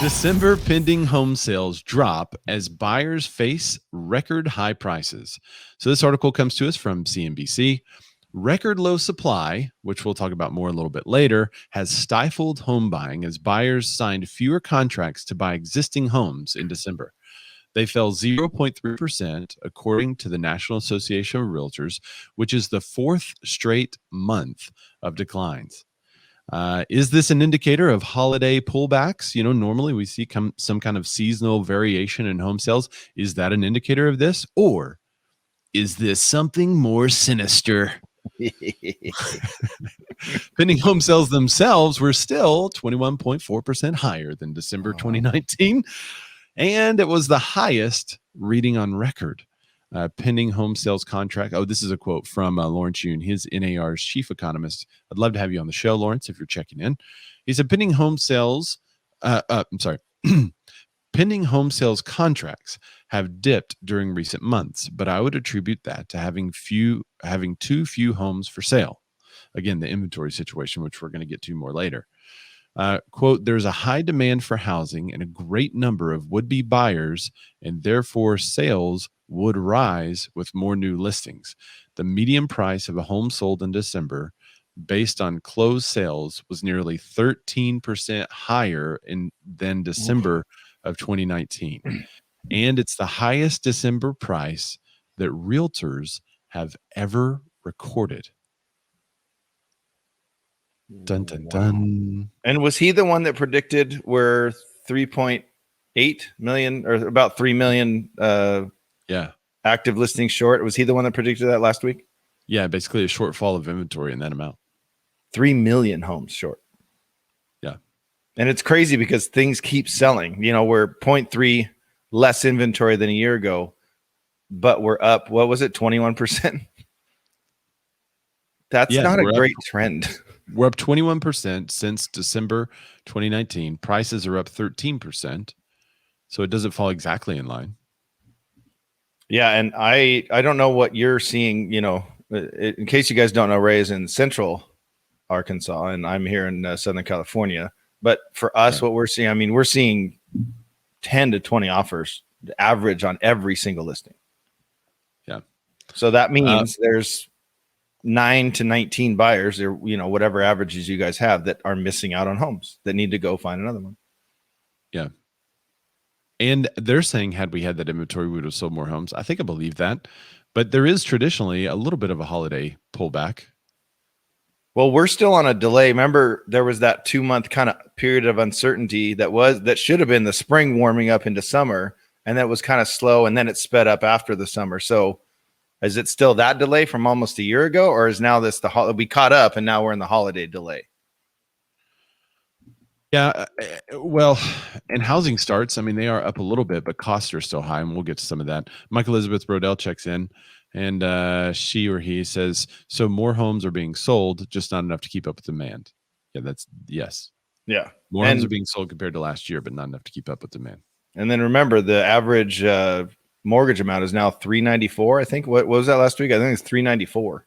December pending home sales drop as buyers face record high prices. So, this article comes to us from CNBC. Record low supply, which we'll talk about more a little bit later, has stifled home buying as buyers signed fewer contracts to buy existing homes in December. They fell 0.3%, according to the National Association of Realtors, which is the fourth straight month of declines. Is this an indicator of holiday pullbacks? Normally we see some kind of seasonal variation in home sales. Is that an indicator of this? Or is this something more sinister? Pending home sales themselves were still 21.4% higher than December 2019. And it was the highest reading on record. Pending home sales contract. Oh, this is a quote from Lawrence Yun. His NAR's chief economist. I'd love to have you on the show, Lawrence, if you're checking in. He said pending home sales, pending home sales contracts have dipped during recent months, but I would attribute that to having too few homes for sale. Again, the inventory situation, which we're going to get to more later. Quote, there's a high demand for housing and a great number of would-be buyers, and therefore sales would rise with more new listings. The median price of a home sold in December, based on closed sales, was nearly 13% higher than December of 2019. And it's the highest December price that realtors have ever recorded. Dun, dun, dun. And was he the one that predicted we're 3.8 million or about 3 million active listings short? Was he the one that predicted that last week? Yeah, basically a shortfall of inventory in that amount. 3 million homes short. Yeah. And it's crazy because things keep selling. We're 0.3 less inventory than a year ago, but we're up, what was it, 21%? That's not a great trend. We're up 21% since December 2019. Prices are up 13%. So it doesn't fall exactly in line. Yeah, and I don't know what you're seeing. In case you guys don't know, Ray is in Central Arkansas, and I'm here in Southern California. But for us, what we're seeing, we're seeing 10 to 20 offers average on every single listing. Yeah. So that means there's 9 to 19 buyers, or whatever averages you guys have, that are missing out on homes that need to go find another one. Yeah. And they're saying, had we had that inventory, we would have sold more homes. I think I believe that. But there is traditionally a little bit of a holiday pullback. Well, we're still on a delay. Remember, there was that 2-month kind of period of uncertainty that should have been the spring warming up into summer, and that was kind of slow, and then it sped up after the summer. So is it still that delay from almost a year ago, or is now this we caught up and now we're in the holiday delay? Yeah, well, and housing starts, they are up a little bit, but costs are still high, and we'll get to some of that. Mike Elizabeth Brodell checks in, and she or he says, so more homes are being sold, just not enough to keep up with demand. Yeah, yes. Yeah. More homes are being sold compared to last year, but not enough to keep up with demand. And then remember, the average mortgage amount is now $394. I think. What was that last week? I think it's $394.